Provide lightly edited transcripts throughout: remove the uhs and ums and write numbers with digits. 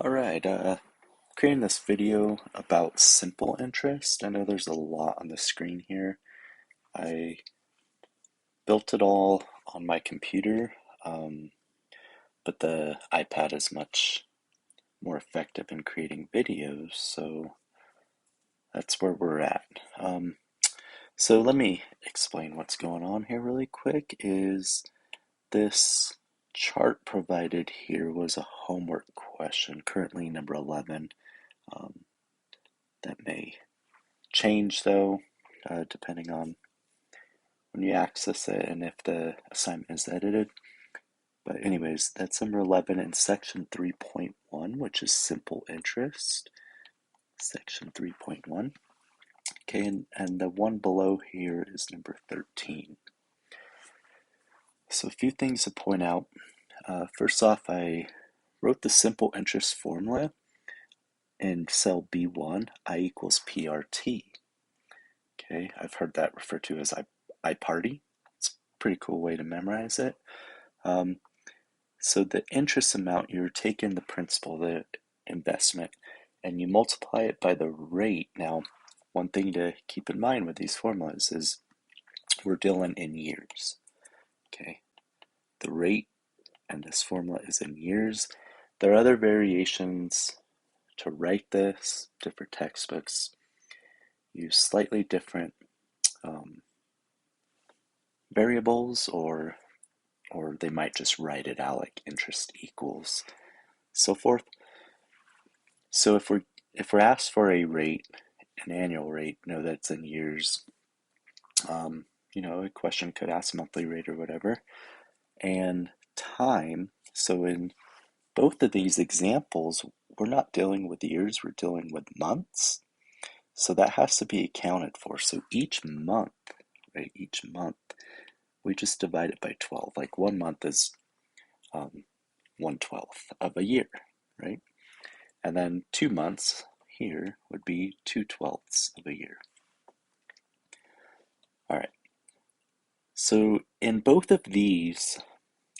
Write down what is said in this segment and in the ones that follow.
All right, creating this video about simple interest. I know there's a lot on the screen here. I built it all on my computer, um, but the iPad is much more effective in creating videos, so that's where we're at. So let me explain what's going on here really quick. Is this chart provided here was a homework question, currently number 11. Um, that may change though, depending on when you access it and if the assignment is edited. But anyways, that's number 11 in section 3.1, which is simple interest. Section 3.1. Okay, and the one below here is number 13. So a few things to point out. First off, I wrote the simple interest formula in cell B1, I equals PRT. Okay, I've heard that referred to as I party. It's a pretty cool way to memorize it. Um, so the interest amount, you're taking the principal, the investment, and you multiply it by the rate. Now, one thing to keep in mind with these formulas is we're dealing in years. Okay, the rate and this formula is in years. There are other variations to write this. Different textbooks use slightly different um, variables, or they might just write it out like interest equals so forth. So if we're asked for a rate, an annual rate, know that it's in years. A question could ask monthly rate or whatever, and time. So in both of these examples, we're not dealing with years, we're dealing with months. So that has to be accounted for. So each month, right? Each month, we just divide it by 12. Like 1 month is 1/12 of a year, right? And then 2 months here would be 2/12 of a year. All right. So in both of these,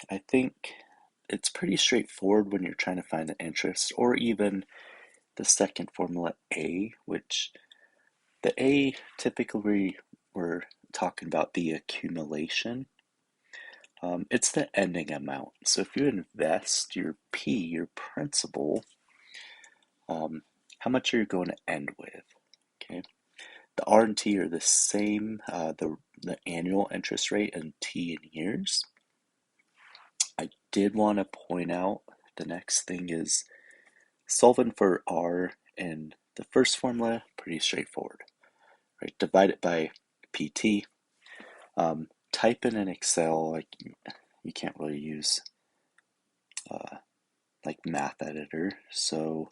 I think it's pretty straightforward when you're trying to find the interest, or even the second formula A, which the A typically we're talking about the accumulation. It's the ending amount. So if you invest your P, your principal, how much are you going to end with? Okay. The R and T are the same, the annual interest rate and T in years. I did want to point out the next thing is solving for R in the first formula, pretty straightforward, right? Divide it by PT. Type in Excel, like you can't really use like math editor, so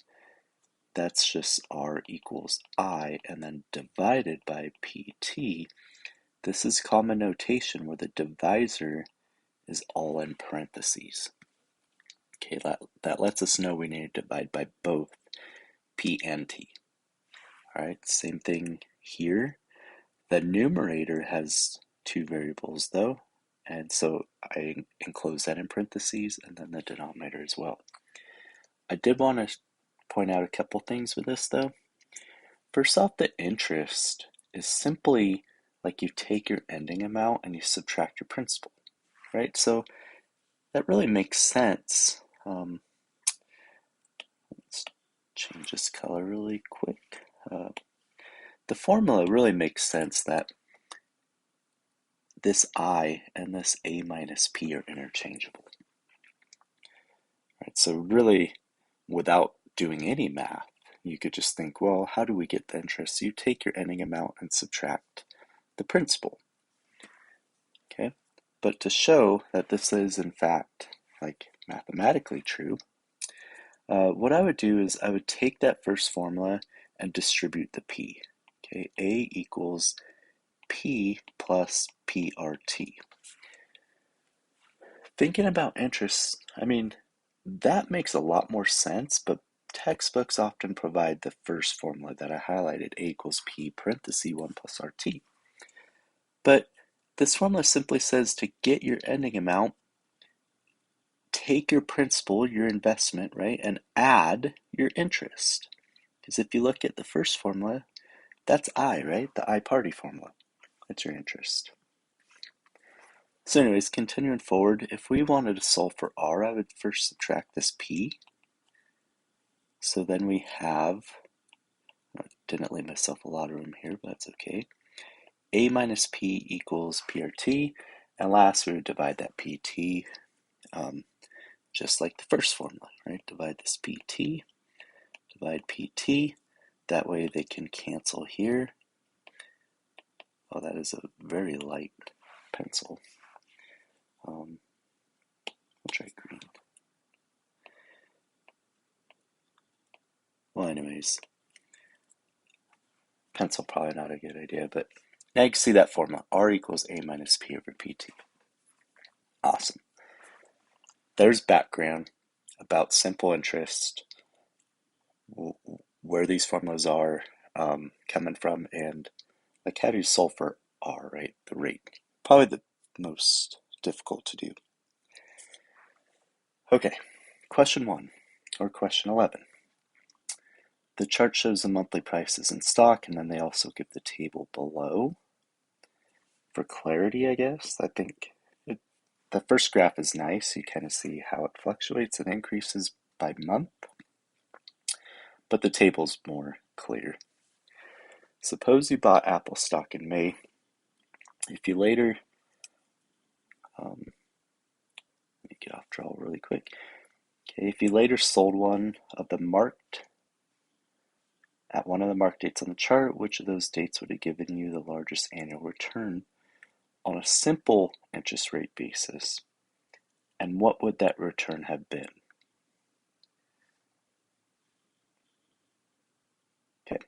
that's just R equals I, and then divided by PT. This is common notation where the divisor is all in parentheses. Okay, that lets us know we need to divide by both P and T. All right, same thing here. The numerator has two variables though, and so I enclose that in parentheses, and then the denominator as well. I did want to point out a couple things with this though. First off, the interest is simply like you take your ending amount and you subtract your principal, right? So that really makes sense. Let's change this color really quick. The formula really makes sense that this I and this A minus P are interchangeable. Right? So really, without doing any math, you could just think, well, how do we get the interest? So you take your ending amount and subtract the principal. Okay, but to show that this is in fact like mathematically true, what I would do is I would take that first formula and distribute the P. Okay, A equals P plus PRT. Thinking about interest, I mean, that makes a lot more sense, but textbooks often provide the first formula that I highlighted, A equals P parenthesis 1 plus RT. But this formula simply says to get your ending amount, take your principal, your investment, right, and add your interest. Because if you look at the first formula, that's I, right? The I-party formula. That's your interest. So anyways, continuing forward, if we wanted to solve for R, I would first subtract this P. So then we have, I didn't leave myself a lot of room here, but that's okay. A minus P equals PRT. And last, we would divide that PT, just like the first formula, right? Divide this PT, divide PT. That way they can cancel here. Oh, that is a very light pencil. We'll try green. Well, anyways, pencil probably not a good idea, but now you can see that formula. R equals A minus P over PT. Awesome. There's background about simple interest, where these formulas are coming from, and like how do you solve for R, right? The rate. Probably the most difficult to do. Okay, question 1, or question 11. The chart shows the monthly prices in stock, and then they also give the table below. For clarity, I guess, I think the first graph is nice. You kind of see how it fluctuates and increases by month, but the table's more clear. Suppose you bought Apple stock in May. If you later, let me get off draw really quick. Okay, if you later sold one of the marked at one of the marked dates on the chart, which of those dates would have given you the largest annual return on a simple interest rate basis? And what would that return have been? Okay,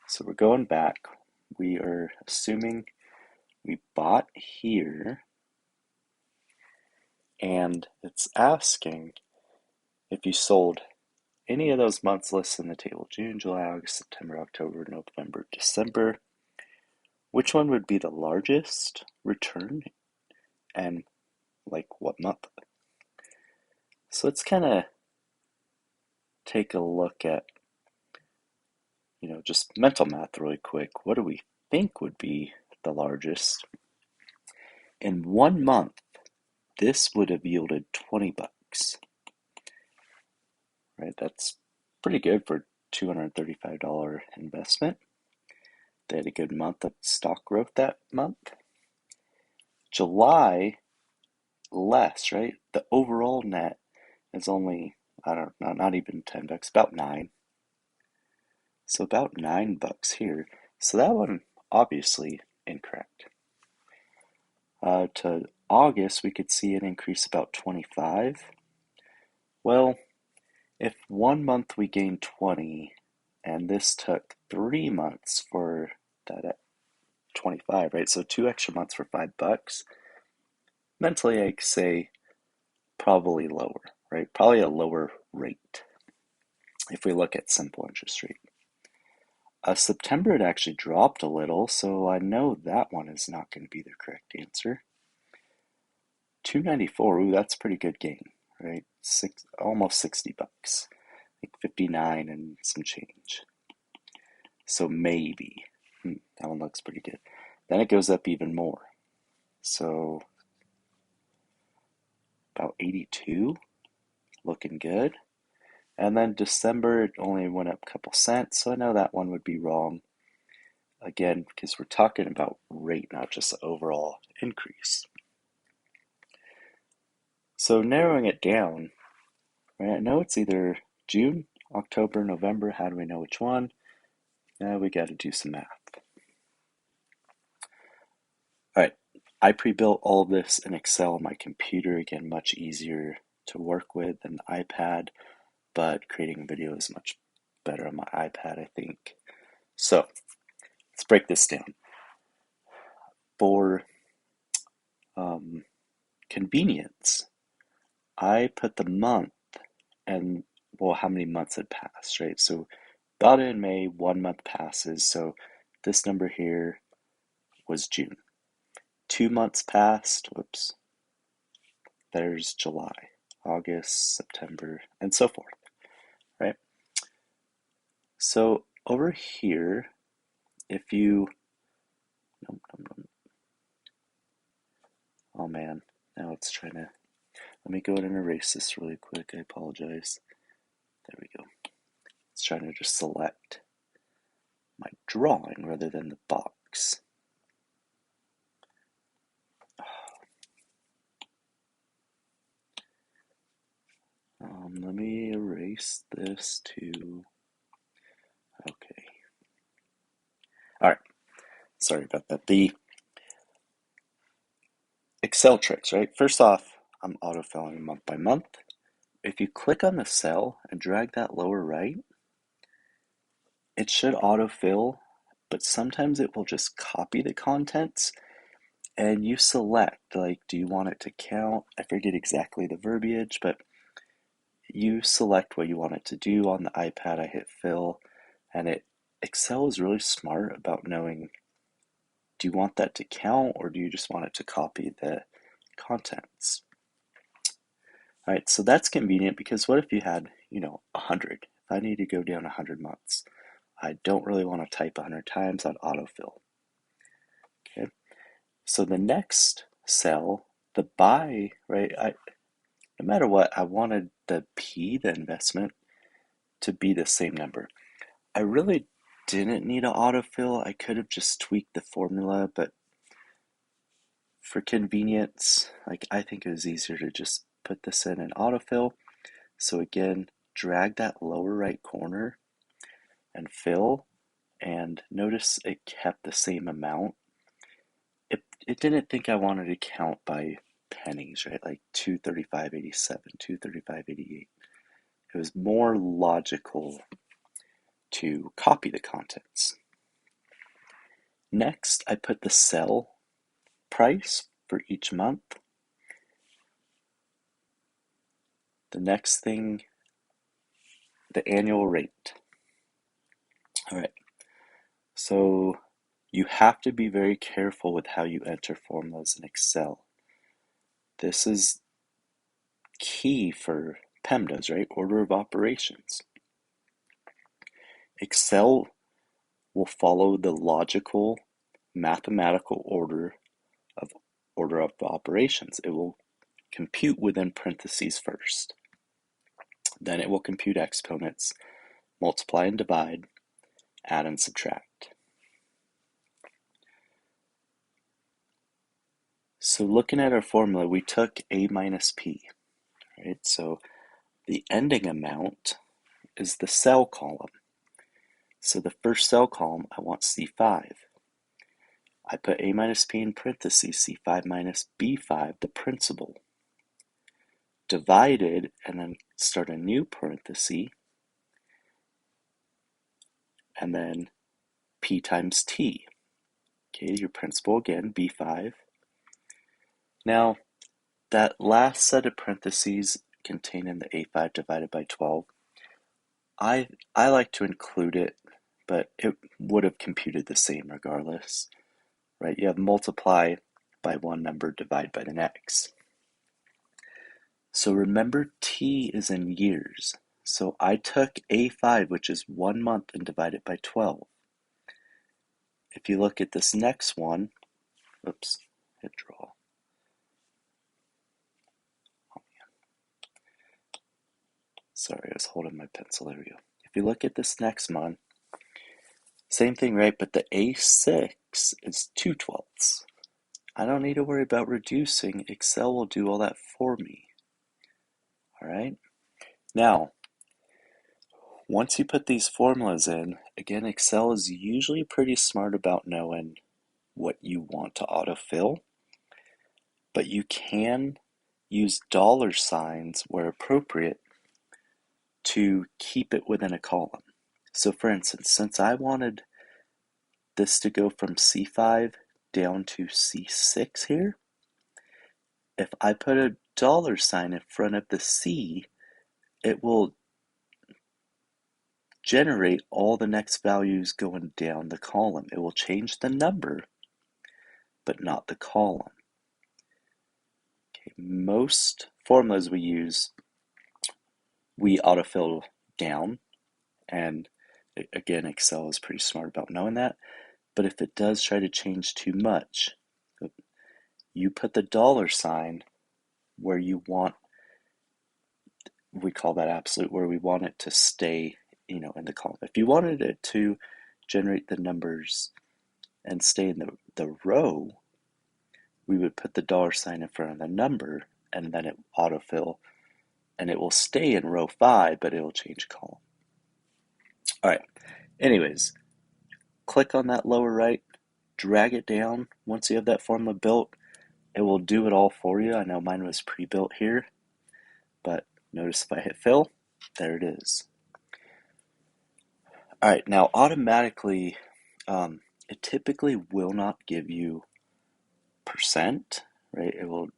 so we're going back. We are assuming we bought here, and it's asking if you sold any of those months listed in the table: June, July, August, September, October, November, December. Which one would be the largest return, and like what month? So let's kind of take a look at, just mental math really quick. What do we think would be the largest? In 1 month, this would have yielded $20, right? That's pretty good for $235 investment. They had a good month of stock growth that month. July, less, right? The overall net is only, I don't know, not even $10, about 9. So about $9 here. So that one, obviously incorrect. To August, we could see an increase about 25. Well, if 1 month we gained 20, and this took 3 months for that 25, right? So 2 extra months for $5. Mentally, I could say probably lower, right? Probably a lower rate if we look at simple interest rate. September, it actually dropped a little, so I know that one is not going to be the correct answer. $294, ooh, that's a pretty good gain, right? Almost $60, like 59 and some change. So maybe, that one looks pretty good. Then it goes up even more. So about 82, looking good. And then December, it only went up a couple cents, so I know that one would be wrong. Again, because we're talking about rate, not just the overall increase. So narrowing it down, right, I know it's either June, October, November. How do we know which one? We got to do some math. All right, I pre-built all of this in Excel on my computer. Again, much easier to work with than the iPad, but creating a video is much better on my iPad, I think. So let's break this down. For convenience, I put the month and, well, how many months had passed, right? So bought it in May, 1 month passes, so this number here was June. 2 months passed, whoops, there's July, August, September, and so forth, right? So over here, if you, oh man, now it's trying to, let me go ahead and erase this really quick. I apologize. There we go. It's trying to just select my drawing rather than the box. Let me erase this too. Okay. All right. Sorry about that. The Excel tricks, right? First off, I'm autofilling month by month. If you click on the cell and drag that lower right, it should autofill, but sometimes it will just copy the contents and you select, like, do you want it to count? I forget exactly the verbiage, but you select what you want it to do. On the iPad, I hit fill, and Excel is really smart about knowing, do you want that to count or do you just want it to copy the contents? All right, so that's convenient because what if you had, 100? If I need to go down 100 months, I don't really want to type 100 times on autofill. Okay, so the next cell, the buy, right? No matter what, I wanted the P, the investment, to be the same number. I really didn't need an autofill. I could have just tweaked the formula, but for convenience, I think it was easier to just put this in an autofill. So again, drag that lower right corner and fill, and notice it kept the same amount. It didn't think I wanted to count by pennies, right? Like 235.87, 235.88. It was more logical to copy the contents. Next, I put the cell price for each month. The next thing, the annual rate. All right, so you have to be very careful with how you enter formulas in Excel. This is key for PEMDAS, right? Order of operations. Excel will follow the logical mathematical order of operations. It will compute within parentheses first. Then it will compute exponents, multiply and divide, add and subtract. So looking at our formula, we took A minus P, right? So the ending amount is the cell column. So the first cell column, I want C5. I put A minus P in parentheses, C5 minus B5, the principal, divided, and then start a new parenthesis, and then P times T. Okay, your principal again, B5. Now, that last set of parentheses contained in the A5 divided by 12, I like to include it, but it would have computed the same regardless, right? You have multiply by one number, divide by the next. So remember T is in years. So I took A5, which is 1 month, and divided by 12. If you look at this next one, oops, hit draw. Sorry, I was holding my pencil. There we go. If you look at this next one, same thing, right? But the A6 is 2/12. I don't need to worry about reducing. Excel will do all that for me. All right. Now, once you put these formulas in, again, Excel is usually pretty smart about knowing what you want to autofill, but you can use dollar signs where appropriate to keep it within a column. So for instance, since I wanted this to go from C5 down to C6 here, if I put a dollar sign in front of the C, it will generate all the next values going down the column. It will change the number, but not the column. Most formulas we use, we autofill down, and again, Excel is pretty smart about knowing that. But if it does try to change too much, you put the dollar sign where you want, we call that absolute, where we want it to stay, in the column. If you wanted it to generate the numbers and stay in the row, we would put the dollar sign in front of the number, and then it autofill, and it will stay in row 5, but it will change column. All right, anyways, click on that lower right, drag it down. Once you have that formula built, it will do it all for you. I know mine was pre-built here, but notice if I hit fill, there it is. All right, now automatically, it typically will not give you percent, right? It will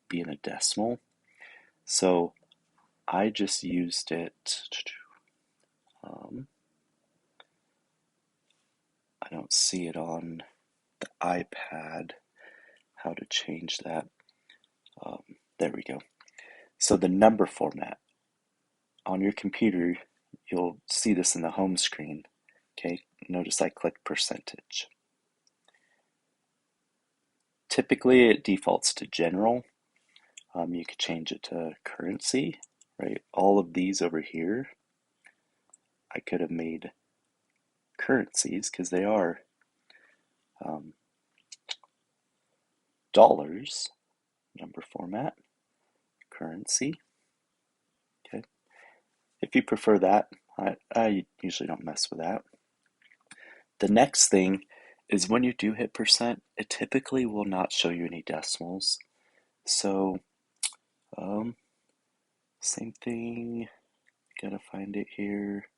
be in a decimal. So I just used it. I don't see it on the iPad, how to change that. There we go. So the number format on your computer, you'll see this in the home screen. Okay, notice I click percentage. Typically it defaults to general. You could change it to currency, right? All of these over here, I could have made currencies because they are dollars, number format, currency. Okay, if you prefer that, I usually don't mess with that. The next thing is when you do hit percent, it typically will not show you any decimals. So, same thing, gotta find it here.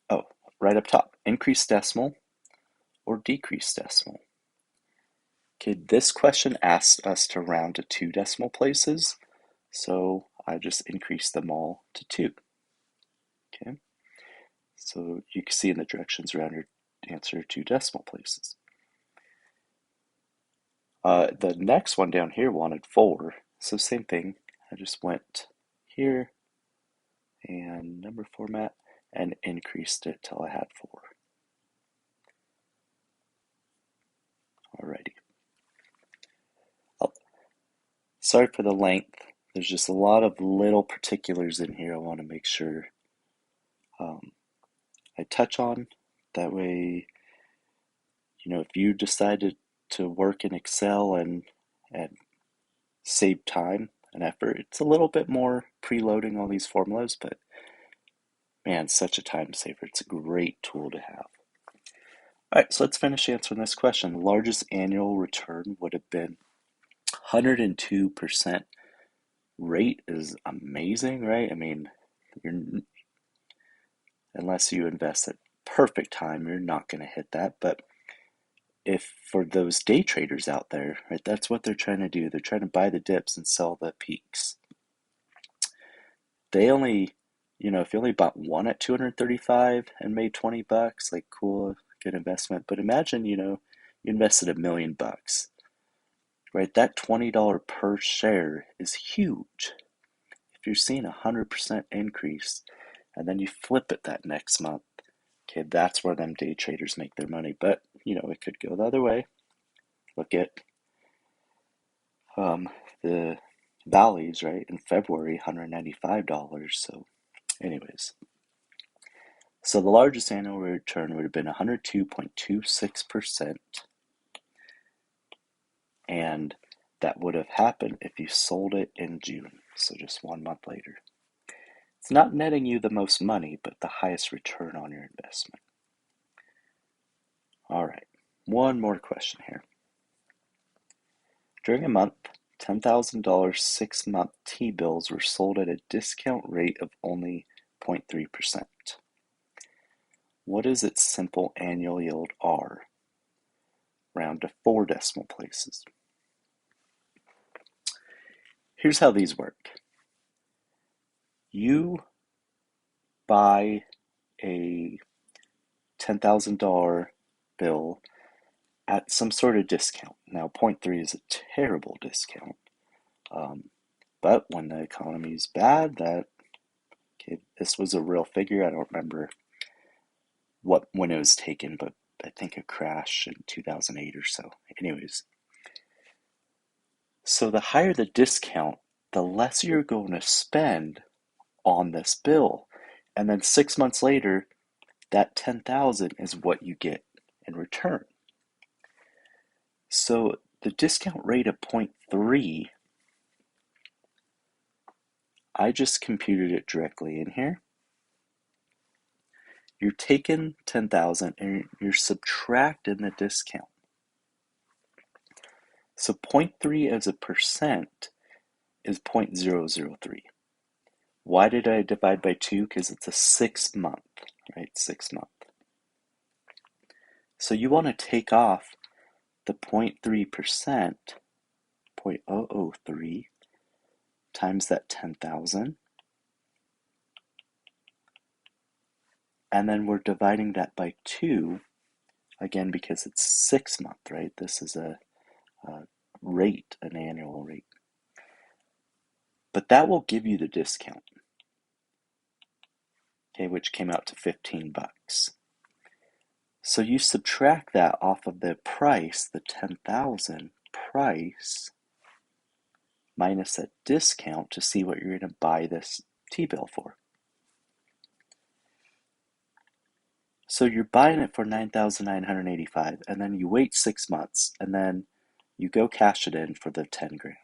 Oh, right up top, increase decimal or decrease decimal. Okay, this question asks us to round to 2 decimal places, so I just increased them all to 2. Okay, so you can see in the directions around your answer 2 decimal places. The next one down here wanted 4, so same thing. I just went here and number format and increased it till I had 4. Alrighty. Oh, sorry for the length. There's just a lot of little particulars in here I want to make sure I touch on. That way, if you decided to work in Excel and save time and effort, it's a little bit more preloading all these formulas, but man, such a time saver. It's a great tool to have. All right, so let's finish answering this question. The largest annual return would have been 102%. Rate is amazing, right? I mean, unless you invest at perfect time, you're not going to hit that. But if for those day traders out there, right, that's what they're trying to do. They're trying to buy the dips and sell the peaks. They only, if you only bought one at 235 and made $20, like cool, good investment. But imagine, you invested $1 million, right? That $20 per share is huge. If you're seeing 100% increase and then you flip it that next month, okay, that's where them day traders make their money. But, it could go the other way. Look at the valleys, right? In February, $195. So, anyways. So the largest annual return would have been 102.26%. And that would have happened if you sold it in June. So just 1 month later. It's not netting you the most money, but the highest return on your investment. All right, one more question here. During a month, $10,000 6-month T-bills were sold at a discount rate of only 0.3%. What is its simple annual yield R? Round to 4 decimal places. Here's how these work. You buy a $10,000 bill at some sort of discount. Now, 0.3 is a terrible discount, but when the economy is bad, this was a real figure. I don't remember when it was taken, but I think a crash in 2008 or so. Anyways, so the higher the discount, the less you're going to spend on this bill. And then 6 months later, that 10,000 is what you get in return. So the discount rate of 0.3, I just computed it directly in here. You're taking 10,000 and you're subtracting the discount. So 0.3 as a percent is 0.003. Why did I divide by 2? Because it's a 6 month, right? 6 month. So you want to take off the 0.3%, 0.003, times that 10,000. And then we're dividing that by 2, again, because it's 6 month, right? This is a rate, an annual rate. But that will give you the discount, okay, which came out to 15 bucks. So you subtract that off of the price, the 10,000 price, minus a discount to see what you're going to buy this T-bill for. So you're buying it for $9,985, and then you wait 6 months, and then you go cash it in for the 10 grand.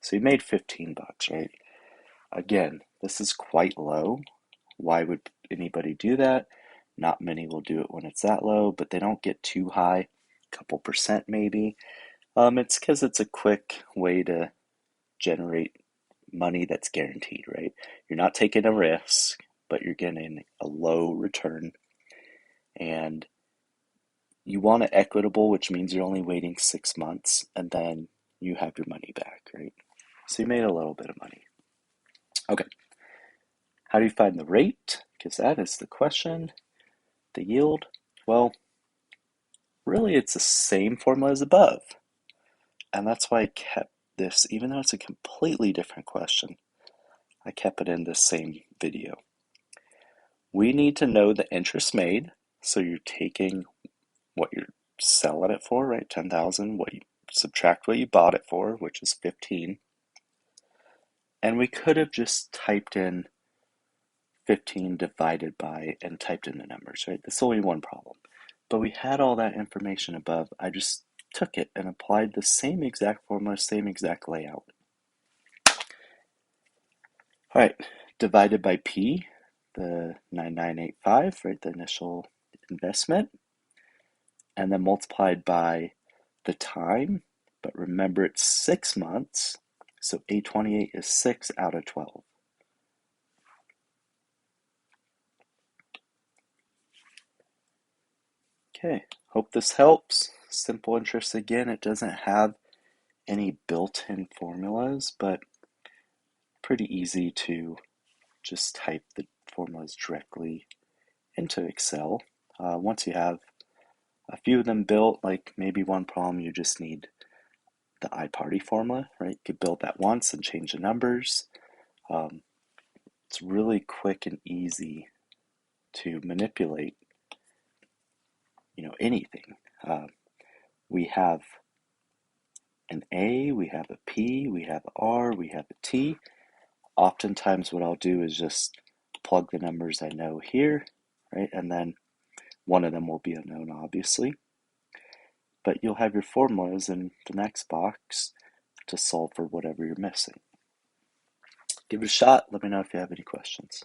So you made 15 bucks, right? Again, this is quite low. Why would anybody do that? Not many will do it when it's that low, but they don't get too high, a couple percent maybe. It's because it's a quick way to generate money that's guaranteed, right? You're not taking a risk, but you're getting a low return. And you want it equitable, which means you're only waiting 6 months and then you have your money back, right? So you made a little bit of money. Okay. How do you find the rate? Because that is the question. The yield? Well, really it's the same formula as above. And that's why I kept this, even though it's a completely different question, I kept it in this same video. We need to know the interest made. So you're taking what you're selling it for, right? 10,000, what you subtract what you bought it for, which is 15. And we could have just typed in 15 divided by and typed in the numbers, right? That's only one problem. But we had all that information above. I just took it and applied the same exact formula, same exact layout. All right, divided by P, the 9985, right, the initial investment, and then multiplied by the time, but remember it's 6 months, so 828 is 6 out of 12. Okay, hope this helps. Simple interest again, it doesn't have any built-in formulas, but pretty easy to just type the formulas directly into Excel. Once you have a few of them built, like maybe one problem you just need the iParty formula, right? You could build that once and change the numbers. It's really quick and easy to manipulate, anything. We have an A, we have a P, we have R, we have a T. Oftentimes what I'll do is just plug the numbers I know here, right? And then one of them will be unknown, obviously. But you'll have your formulas in the next box to solve for whatever you're missing. Give it a shot. Let me know if you have any questions.